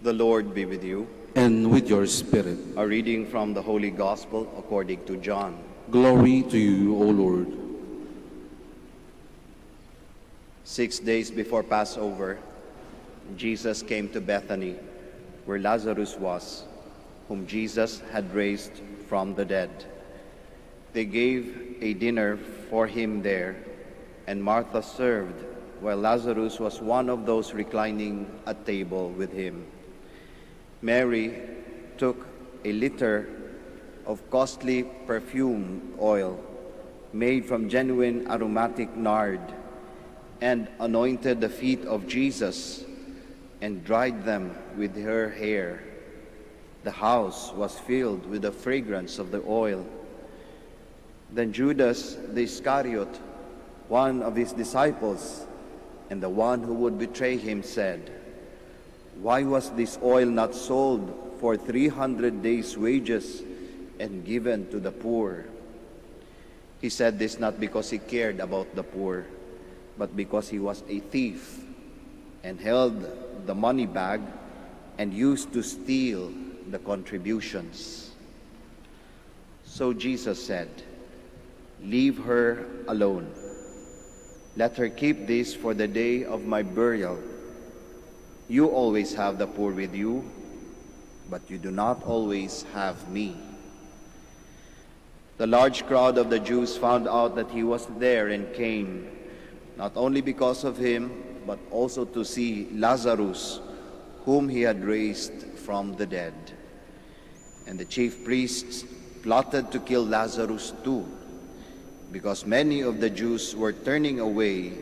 The Lord be with you. And with your spirit. A reading from the Holy Gospel according to John. Glory to you, O Lord. 6 days before Passover, Jesus came to Bethany, where Lazarus was, whom Jesus had raised from the dead. They gave a dinner for him there, and Martha served, while Lazarus was one of those reclining at table with him. Mary took a liter of costly perfume oil made from genuine aromatic nard and anointed the feet of Jesus and dried them with her hair. The house was filled with the fragrance of the oil. Then Judas the Iscariot, one of his disciples, and the one who would betray him, said, "Why was this oil not sold for 300 days' wages and given to the poor?" He said this not because he cared about the poor, but because he was a thief and held the money bag and used to steal the contributions. So Jesus said, "Leave her alone. Let her keep this for the day of my burial. You always have the poor with you, but you do not always have me." The large crowd of the Jews found out that he was there and came, not only because of him, but also to see Lazarus, whom he had raised from the dead. And the chief priests plotted to kill Lazarus too, because many of the Jews were turning away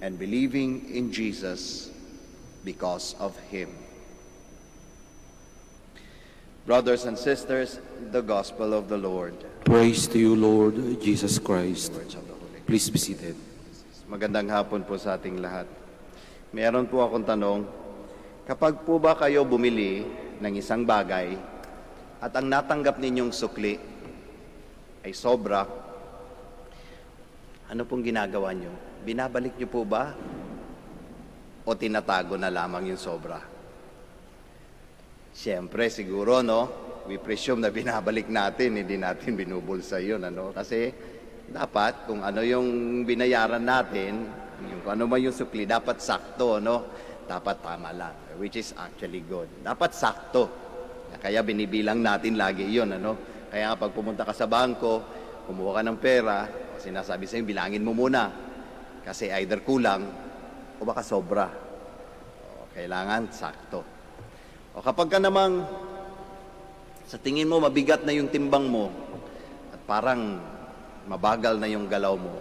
and believing in Jesus because of him. Brothers and sisters, the Gospel of the Lord. Praise to you, Lord Jesus Christ. Words of the Holy. Please be seated. Magandang hapon po sa ating lahat. Meron po akong tanong, kapag po ba kayo bumili ng isang bagay at ang natanggap ninyong sukli ay sobra, ano pong ginagawa nyo? Binabalik nyo po ba o tinatago na lamang yung sobra? Siyempre, siguro, no? We presume na binabalik natin, hindi natin binubulsa yun, ano? Kasi dapat, kung ano yung binayaran natin, kung ano man yung sukli, dapat sakto, no? Dapat tama lang, which is actually good. Dapat sakto. Kaya binibilang natin lagi yun, ano? Kaya pag pumunta ka sa bangko, kumuha ka ng pera, sinasabi sa'yo, bilangin mo muna. Kasi either kulang o baka sobra. O, kailangan sakto. O kapag ka namang sa tingin mo mabigat na yung timbang mo at parang mabagal na yung galaw mo,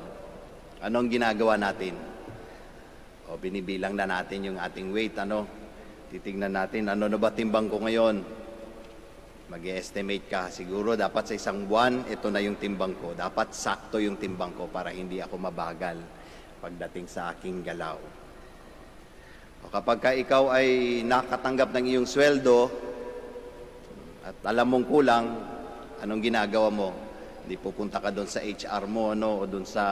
anong ginagawa natin? O binibilang na natin yung ating weight, ano? Titingnan natin, ano na ba timbang ko ngayon? Mag-estimate ka. Siguro dapat sa isang buwan, ito na yung timbang ko. Dapat sakto yung timbang ko para hindi ako mabagal pagdating sa aking galaw. O kapag ka ikaw ay nakatanggap ng iyong sweldo at alam mong kulang, anong ginagawa mo? Hindi pupunta ka doon sa HR mo, ano, o doon sa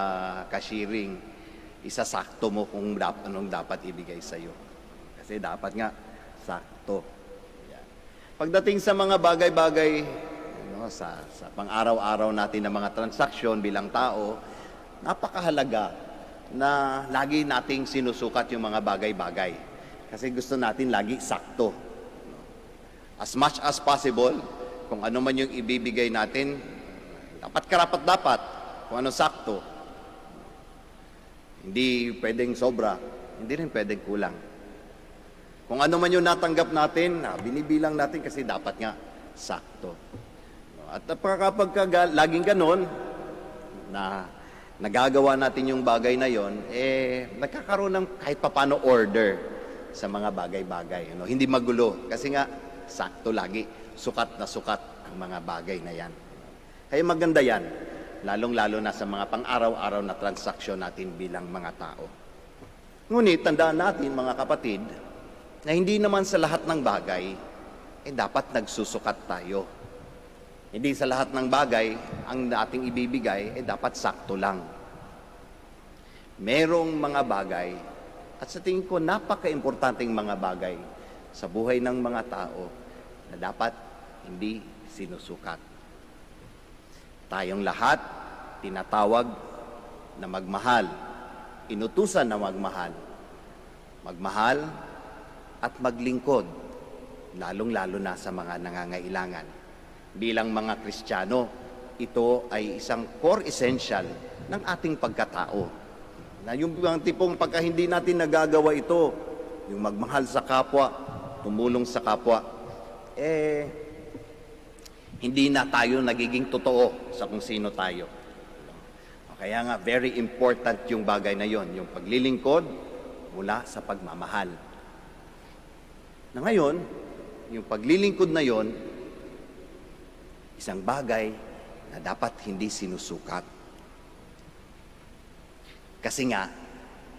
cashiering. Isasakto mo kung anong dapat ibigay sa'yo. Kasi dapat nga, sakto. Pagdating sa mga bagay-bagay, no, sa pang-araw-araw natin na mga transaksyon bilang tao, napakahalaga na lagi nating sinusukat yung mga bagay-bagay. Kasi gusto natin lagi sakto. As much as possible, kung ano man yung ibibigay natin, dapat karapat-dapat, kung ano sakto. Hindi pwedeng sobra, hindi rin pwedeng kulang. Kung ano man yung natanggap natin, binibilang natin kasi dapat nga sakto. At kapag laging ganon, na nagagawa natin yung bagay na yon, nagkakaroon ng kahit papano order sa mga bagay-bagay. Ano? Hindi magulo kasi nga sakto lagi, sukat na sukat ang mga bagay na yan. Kaya maganda yan, lalong-lalo na sa mga pang-araw-araw na transaksyon natin bilang mga tao. Ngunit tandaan natin mga kapatid, na hindi naman sa lahat ng bagay, dapat nagsusukat tayo. Hindi sa lahat ng bagay, ang ating ibibigay, dapat sakto lang. Merong mga bagay, at sa tingin ko, napaka-importanting mga bagay sa buhay ng mga tao na dapat hindi sinusukat. Tayong lahat tinatawag na magmahal, inutusan na magmahal. Magmahal at maglingkod, lalong-lalo na sa mga nangangailangan. Bilang mga Kristiyano, ito ay isang core essential ng ating pagkatao. Na yung mga tipong pagka hindi natin nagagawa ito, yung magmahal sa kapwa, tumulong sa kapwa, hindi na tayo nagiging totoo sa kung sino tayo. Kaya nga, very important yung bagay na yon, yung paglilingkod mula sa pagmamahal. Na ngayon, yung paglilingkod na yon, isang bagay na dapat hindi sinusukat. Kasi nga,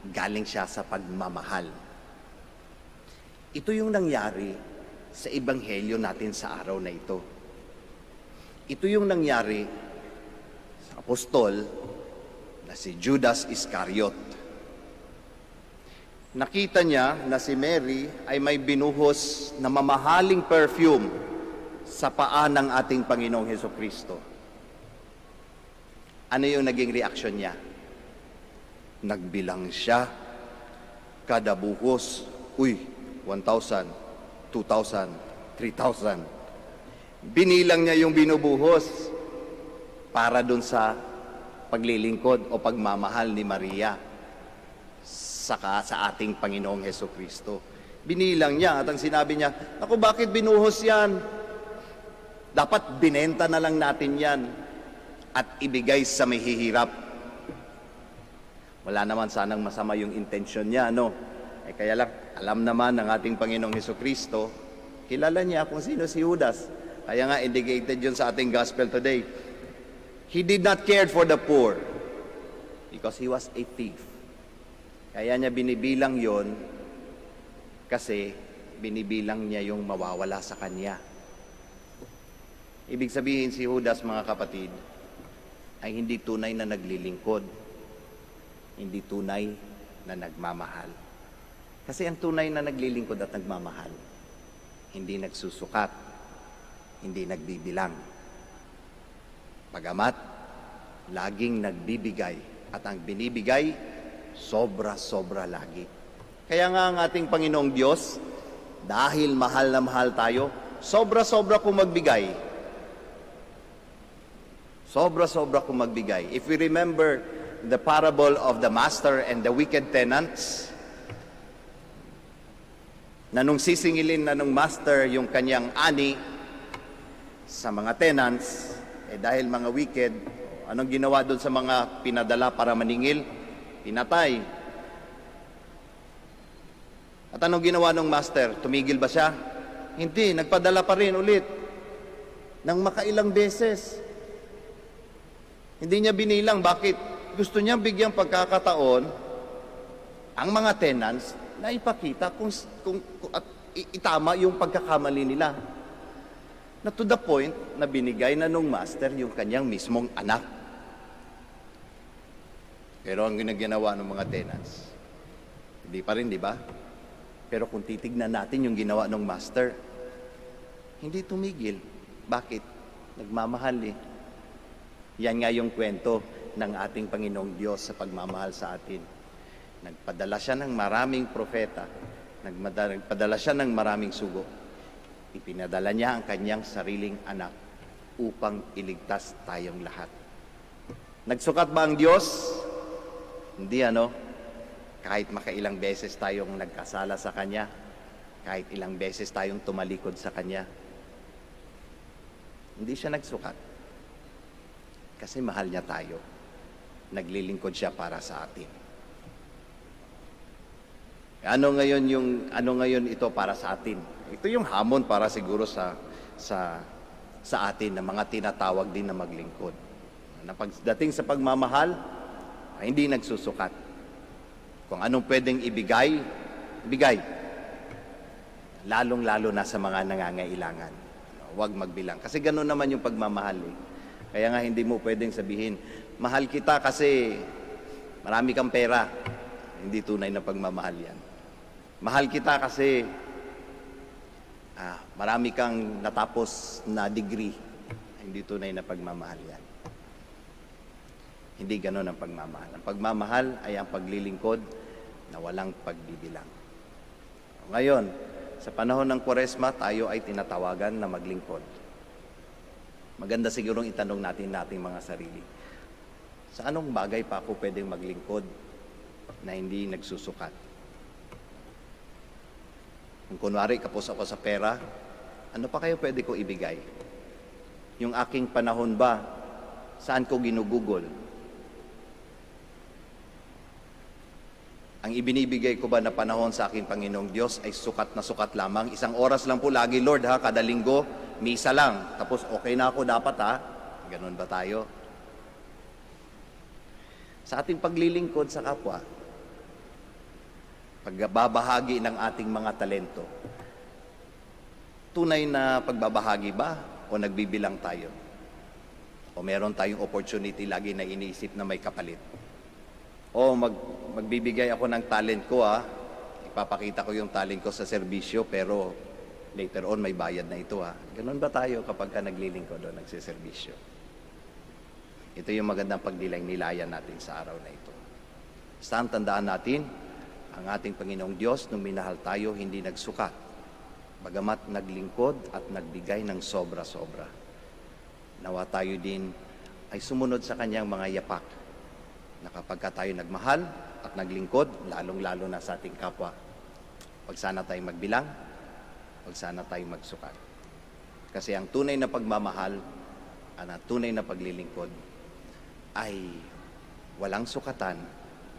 galing siya sa pagmamahal. Ito yung nangyari sa ebanghelyo natin sa araw na ito. Ito yung nangyari sa apostol na si Judas Iscariot. Nakita niya na si Mary ay may binuhos na mamahaling perfume sa paa ng ating Panginoong Hesukristo. Ano yung naging reaksyon niya? Nagbilang siya kada buhos. 1,000, 2,000, 3,000. Binilang niya yung binubuhos para dun sa paglilingkod o pagmamahal ni Maria sa ating Panginoong Hesukristo. Binilang niya at ang sinabi niya, "Naku, bakit binuhos yan? Dapat binenta na lang natin yan at ibigay sa mahihirap." Wala naman sanang masama yung intensyon niya, no? Kaya lang, alam naman ng ating Panginoong Hesukristo, kilala niya kung sino si Judas. Kaya nga, indicated yun sa ating gospel today. He did not care for the poor because he was a thief. Kaya niya binibilang yon kasi binibilang niya yung mawawala sa kanya. Ibig sabihin si Judas, mga kapatid, ay hindi tunay na naglilingkod. Hindi tunay na nagmamahal. Kasi ang tunay na naglilingkod at nagmamahal, hindi nagsusukat, hindi nagbibilang. Bagamat, laging nagbibigay. At ang binibigay, sobra-sobra lagi. Kaya nga ang ating Panginoong Diyos, dahil mahal na mahal tayo, sobra-sobra kung magbigay. Sobra-sobra kung magbigay. If we remember the parable of the master and the wicked tenants, na nung sisingilin na nung master yung kanyang ani sa mga tenants, dahil mga wicked, anong ginawa doon sa mga pinadala para maningil? Pinatay. At anong ginawa ng master? Tumigil ba siya? Hindi, nagpadala pa rin ulit ng makailang beses. Hindi niya binilang. Bakit? Gusto niya bigyang pagkakataon ang mga tenants na ipakita kung at itama yung pagkakamali nila. Na to the point na binigay na nung master yung kanyang mismong anak. Pero ang ginagawa ng mga tenants, hindi pa rin, di ba? Pero kung titignan natin yung ginawa ng master, hindi tumigil. Bakit? Nagmamahal eh. Yan nga yung kwento ng ating Panginoong Diyos sa pagmamahal sa atin. Nagpadala siya ng maraming propeta, nagpadala siya ng maraming sugo. Ipinadala niya ang kanyang sariling anak upang iligtas tayong lahat. Nagsukat ba ang Diyos? Hindi, ano? Kahit makailang beses tayong nagkasala sa Kanya, kahit ilang beses tayong tumalikod sa Kanya, hindi siya nagsukat. Kasi mahal niya tayo. Naglilingkod siya para sa atin. Ano ngayon ito para sa atin? Ito yung hamon para siguro sa atin na mga tinatawag din na maglingkod. Na pagdating sa pagmamahal, ay hindi nagsusukat. Kung anong pwedeng ibigay, bigay. Lalong-lalo na sa mga nangangailangan. Huwag magbilang. Kasi gano'n naman yung pagmamahal eh. Kaya nga hindi mo pwedeng sabihin, mahal kita kasi marami kang pera. Hindi tunay na pagmamahal yan. Mahal kita kasi marami kang natapos na degree. Hindi tunay na pagmamahal yan. Hindi ganon ang pagmamahal. Ang pagmamahal ay ang paglilingkod na walang pagbibilang. Ngayon, sa panahon ng Kwaresma, tayo ay tinatawagan na maglingkod. Maganda sigurong itanong natin nating mga sarili. Sa anong bagay pa ako pwedeng maglingkod na hindi nagsusukat? Kung kunwari kapos ako sa pera, ano pa kayo pwede ko ibigay? Yung aking panahon ba, saan ko ginugugol? Ang ibinibigay ko ba na panahon sa aking Panginoong Diyos ay sukat na sukat lamang? 1 oras lang po lagi, Lord, ha? Kada linggo, misa lang. Tapos okay na ako dapat, ha? Ganun ba tayo? Sa ating paglilingkod sa kapwa, pagbabahagi ng ating mga talento, tunay na pagbabahagi ba o nagbibilang tayo? O meron tayong opportunity lagi na iniisip na may kapalit? O magbibigay ako ng talent ko, ipapakita ko yung talent ko sa serbisyo, pero later on may bayad na ito, Ganun ba tayo kapag naglilingkod o nagsiservisyo? Ito yung magandang pagnilayan natin sa araw na ito. Basta tandaan natin, ang ating Panginoong Diyos, nung minahal tayo, hindi nagsukat. Bagamat naglingkod at nagbigay ng sobra-sobra. Nawa tayo din ay sumunod sa kanyang mga yapak. Na kapag tayo nagmahal at naglingkod, lalong-lalo na sa ating kapwa, huwag sana tayong magbilang, huwag sana tayong magsukat. Kasi ang tunay na pagmamahal, ang tunay na paglilingkod, ay walang sukatan,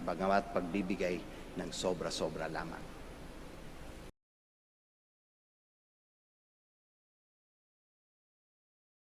bagamat pagbibigay ng sobra-sobra lamang.